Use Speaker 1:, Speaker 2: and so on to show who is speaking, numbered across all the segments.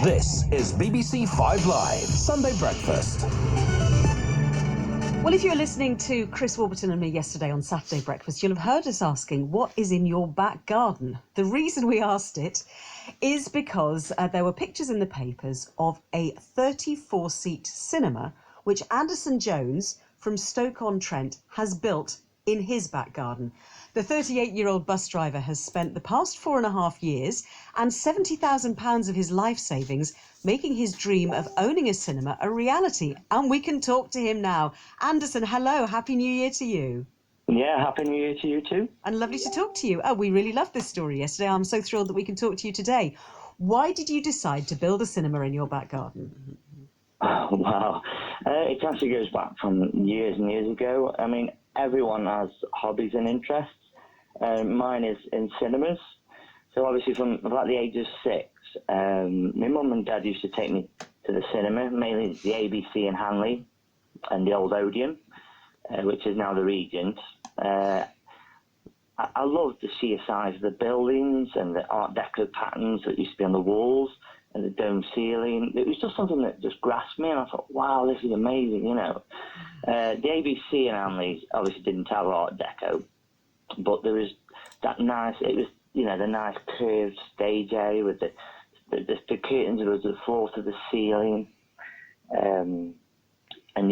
Speaker 1: This is BBC 5 Live, Sunday Breakfast.
Speaker 2: Well, if you were listening to Chris Warburton and me yesterday on Saturday Breakfast, you'll have heard us asking, what is in your back garden? The reason we asked it is because there were pictures in the papers of a 34-seat cinema, which Anderson Jones from Stoke-on-Trent has built in his back garden. The 38-year-old bus driver has spent the past 4.5 years and £70,000 of his life savings making his dream of owning a cinema a reality. And we can talk to him now. Anderson, hello. Happy New Year to you.
Speaker 3: Yeah, Happy New Year to you too.
Speaker 2: And lovely to talk to you. Oh, we really loved this story yesterday. I'm so thrilled that we can talk to you today. Why did you decide to build a cinema in your back garden?
Speaker 3: Oh, wow. It actually goes back from years and years ago. I mean, everyone has hobbies and interests. Mine is in cinemas. So obviously from about the age of 6, my mum and dad used to take me to the cinema, mainly the ABC in Hanley and the old Odeon, which is now the Regent. I loved the sheer size of the buildings and the Art Deco patterns that used to be on the walls and the dome ceiling. It was just something that just grasped me, and I thought, wow, this is amazing, you know. The ABC in Hanley obviously didn't have Art Deco, but there was that nice, it was, you know, the nice curved stage area with the curtains that was the floor to the ceiling. And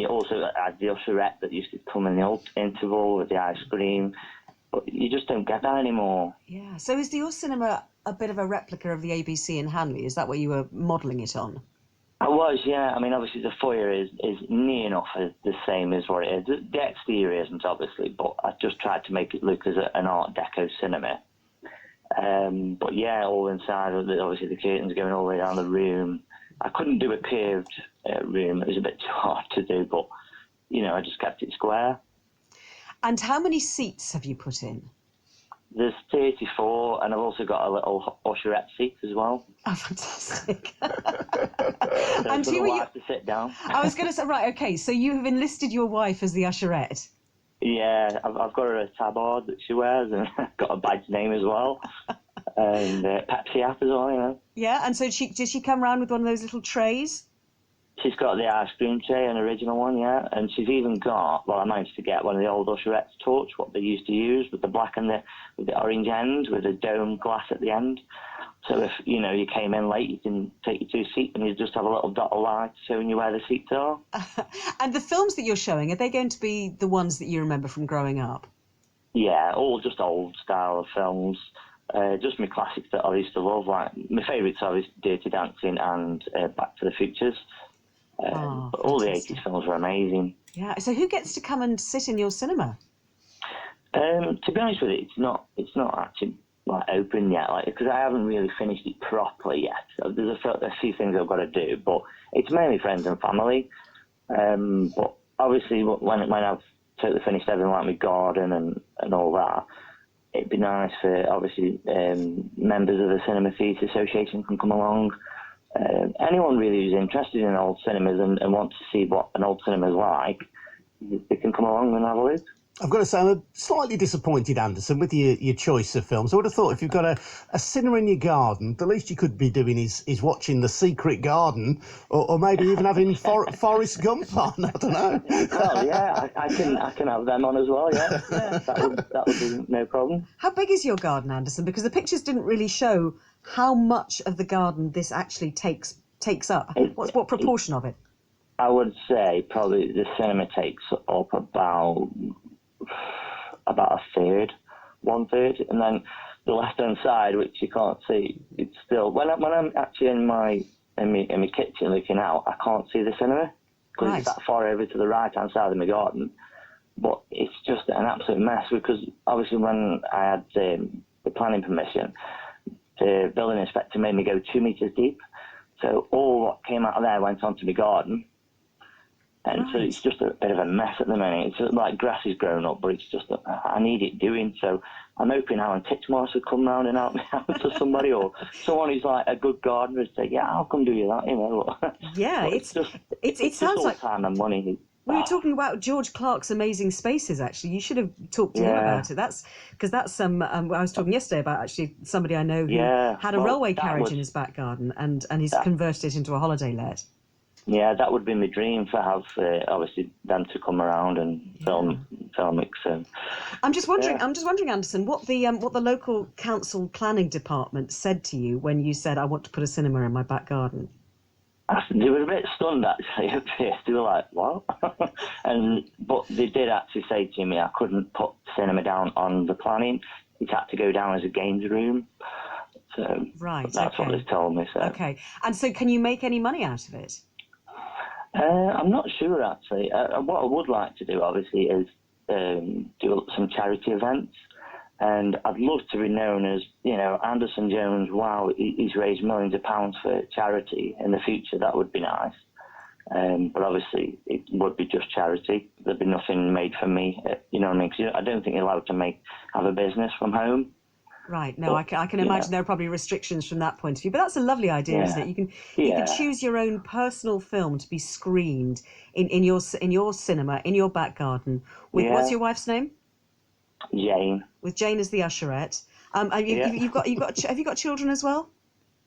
Speaker 3: you also had the usherette that used to come in the interval with the ice cream. But you just don't get that anymore.
Speaker 2: Yeah. So is your cinema a bit of a replica of the ABC in Hanley? Is that what you were modelling it on?
Speaker 3: I was, yeah. I mean, obviously the foyer is near enough the same as what it is. The exterior isn't, obviously, but I just tried to make it look as an Art Deco cinema. But yeah, all inside, obviously the curtains going all the way down the room. I couldn't do a curved room. It was a bit too hard to do, but, you know, I just kept it square.
Speaker 2: And how many seats have you put in?
Speaker 3: There's 34, and I've also got a little usherette seat as well.
Speaker 2: Oh, fantastic.
Speaker 3: So
Speaker 2: And
Speaker 3: for
Speaker 2: who
Speaker 3: the
Speaker 2: are
Speaker 3: wife to sit down.
Speaker 2: I was going to say, right, OK, so you have enlisted your wife as the usherette.
Speaker 3: Yeah, I've got her a tabard that she wears, and I've got a badge name as well, and Pepsi app as well, you know.
Speaker 2: Yeah, and so did she come round with one of those little trays?
Speaker 3: She's got the ice cream tray, an original one, yeah, and she's even got, well, I managed to get one of the old usherettes torch, what they used to use, with the black and with the orange end, with a dome glass at the end. So if, you know, you came in late, you can take your 2 seats and you just have a little dot of light showing you where the seats are.
Speaker 2: And the films that you're showing, are they going to be the ones that you remember from growing up?
Speaker 3: Yeah, all just old style of films. Just my classics that I used to love. Like my favourites are Dirty Dancing and Back to the Futures. But all the 80s films were amazing.
Speaker 2: Yeah. So who gets to come and sit in your cinema?
Speaker 3: To be honest with you, it's not actually like open yet, like, because I haven't really finished it properly yet. So there's a few things I've got to do, but it's mainly friends and family. But obviously, when I've totally finished everything, like my garden and all that, it'd be nice for obviously members of the Cinema Theatre Association can come along. Anyone really who's interested in old cinemas and wants to see what an old cinema is like, they can come along and have a look.
Speaker 4: I've got to say, I'm slightly disappointed, Anderson, with your choice of films. I would have thought if you've got a cinema in your garden, the least you could be doing is watching The Secret Garden, or maybe even having Forrest Gump on. I don't know.
Speaker 3: Well, yeah, I can have them on as well. Yeah, that would be no problem.
Speaker 2: How big is your garden, Anderson? Because the pictures didn't really show how much of the garden this actually takes up. What proportion of it?
Speaker 3: I would say probably the cinema takes up about a third, 1/3, and then the left-hand side, which you can't see, it's still when I'm actually in my kitchen looking out, I can't see the cinema because it's that far over to the right-hand side of my garden. But it's just an absolute mess because obviously when I had the planning permission, the building inspector made me go 2 meters deep, so all what came out of there went onto my garden. And so it's just a bit of a mess at the minute. It's just like grass is growing up, but it's just, I need it doing. So I'm hoping Alan Titchmarsh will come round and help me out to somebody, or someone who's like a good gardener and say, yeah, I'll come do you that, you know.
Speaker 2: Yeah, it sounds like
Speaker 3: time and money.
Speaker 2: We were talking about George Clark's Amazing Spaces. Actually, you should have talked to him
Speaker 3: Yeah.
Speaker 2: about it. That's because that's I was talking yesterday about actually somebody I know who
Speaker 3: Yeah,
Speaker 2: had a
Speaker 3: well,
Speaker 2: railway
Speaker 3: that
Speaker 2: carriage
Speaker 3: was-
Speaker 2: in his back garden, and he's
Speaker 3: that-
Speaker 2: converted it into a holiday let.
Speaker 3: Yeah, that would be my dream to have, obviously, them to come around and film it. So
Speaker 2: I'm just wondering,
Speaker 3: Yeah.
Speaker 2: Anderson, what the local council planning department said to you when you said, "I want to put a cinema in my back garden."
Speaker 3: they were a bit stunned, actually, at first. They were like, what? But they did actually say to me I couldn't put cinema down on the planning. It had to go down as a games room. So
Speaker 2: Right,
Speaker 3: that's what
Speaker 2: okay.
Speaker 3: they told me. So.
Speaker 2: Okay, and so can you make any money out of it?
Speaker 3: I'm not sure, actually. What I would like to do, obviously, is do some charity events. And I'd love to be known as, Anderson Jones. Wow, he's raised millions of pounds for charity in the future. That would be nice. But obviously, it would be just charity. There'd be nothing made for me. You know what I mean? 'Cause I don't think you're allowed to have a business from home.
Speaker 2: Right. No, I can imagine there are probably restrictions from that point of view. But that's a lovely idea, isn't it? You can choose your own personal film to be screened in your cinema in your back garden with what's your wife's name?
Speaker 3: Jane.
Speaker 2: With Jane as the usherette. Have you got children as well?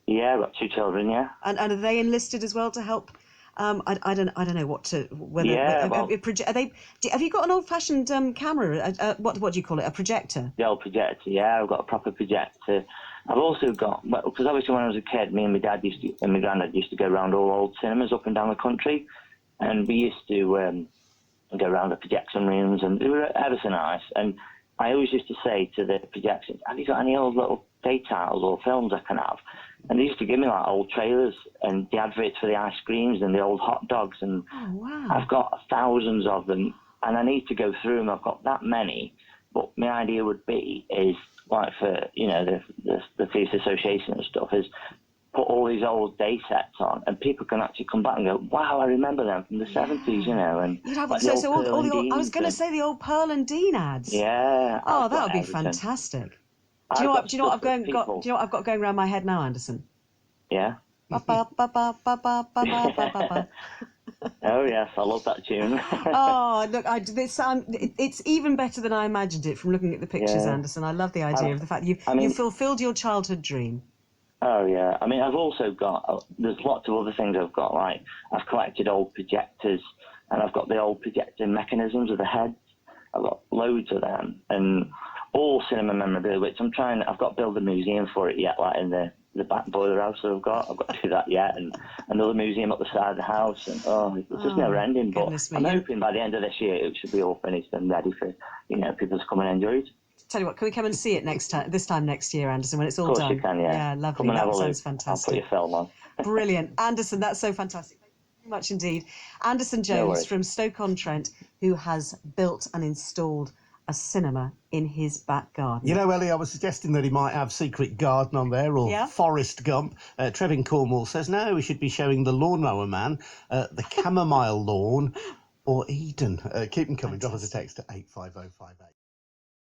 Speaker 3: Yeah, I've got 2 children. Yeah.
Speaker 2: And are they enlisted as well to help? I don't know what to whether
Speaker 3: Yeah, well-
Speaker 2: are they. Have you got an old-fashioned camera? What do you call it? A projector?
Speaker 3: The old projector, yeah, I've got a proper projector. I've also got, because obviously when I was a kid, me and my dad and my granddad used to go around all old cinemas up and down the country, and we used to go around the projection rooms, and they were ever so nice. And I always used to say to the projections, have you got any old little day titles or films I can have? And they used to give me like old trailers and the adverts for the ice creams and the old hot dogs, and
Speaker 2: Oh wow!
Speaker 3: I've got thousands of them, and I need to go through them. I've got that many, but my idea would be is like for the Theatre Association and stuff is put all these old day sets on, and people can actually come back and go, wow, I remember them from the 70s, And
Speaker 2: You'd have
Speaker 3: like the
Speaker 2: all
Speaker 3: Pearl
Speaker 2: the
Speaker 3: and
Speaker 2: old, I was
Speaker 3: Deans
Speaker 2: going to
Speaker 3: and-
Speaker 2: say the old Pearl and Dean ads.
Speaker 3: Yeah.
Speaker 2: Oh,
Speaker 3: I've
Speaker 2: that
Speaker 3: got
Speaker 2: would be
Speaker 3: everything.
Speaker 2: fantastic.
Speaker 3: I've
Speaker 2: Do you know
Speaker 3: got
Speaker 2: what? Do you know what I've
Speaker 3: stuff that
Speaker 2: got?
Speaker 3: people-
Speaker 2: Do you know what I've got going around my head now, Anderson?
Speaker 3: Yeah.
Speaker 2: Ba, ba, ba, ba, ba, ba, ba, ba, ba, ba.
Speaker 3: Oh yes, I love that tune.
Speaker 2: Oh, look, it's even better than I imagined it from looking at the pictures,
Speaker 3: Yeah.
Speaker 2: Anderson. I love the idea of the fact that you fulfilled your childhood dream.
Speaker 3: Oh yeah, I mean I've also got there's lots of other things I've got, like I've collected old projectors, and I've got the old projector mechanisms of the heads. I've got loads of them, and all cinema memorabilia, which I've got to build a museum for it yet, like in the back boiler house that I've got to do that yet, and another museum up the side of the house, and it's just never ending. But
Speaker 2: goodness me.
Speaker 3: I'm hoping by the end of this year it should be all finished and ready for people to come and enjoy it.
Speaker 2: Tell you what, can we come and see it this time next year, Anderson, when it's all
Speaker 3: Of course
Speaker 2: done?
Speaker 3: you can, yeah.
Speaker 2: Yeah, lovely.
Speaker 3: Come and have
Speaker 2: That
Speaker 3: a
Speaker 2: sounds
Speaker 3: look.
Speaker 2: fantastic.
Speaker 3: I'll put your film on.
Speaker 2: Brilliant. Anderson, that's so fantastic. Thank you very much indeed. Anderson Jones
Speaker 3: worries.
Speaker 2: from Stoke-on-Trent, who has built and installed a cinema in his back garden.
Speaker 4: You know, Ellie, I was suggesting that he might have Secret Garden on there or
Speaker 2: Yeah?
Speaker 4: Forrest Gump. Trevin Cornwall says, no, we should be showing The Lawnmower Man, The Chamomile Lawn or Eden. Keep them coming. Drop us a text at 85058.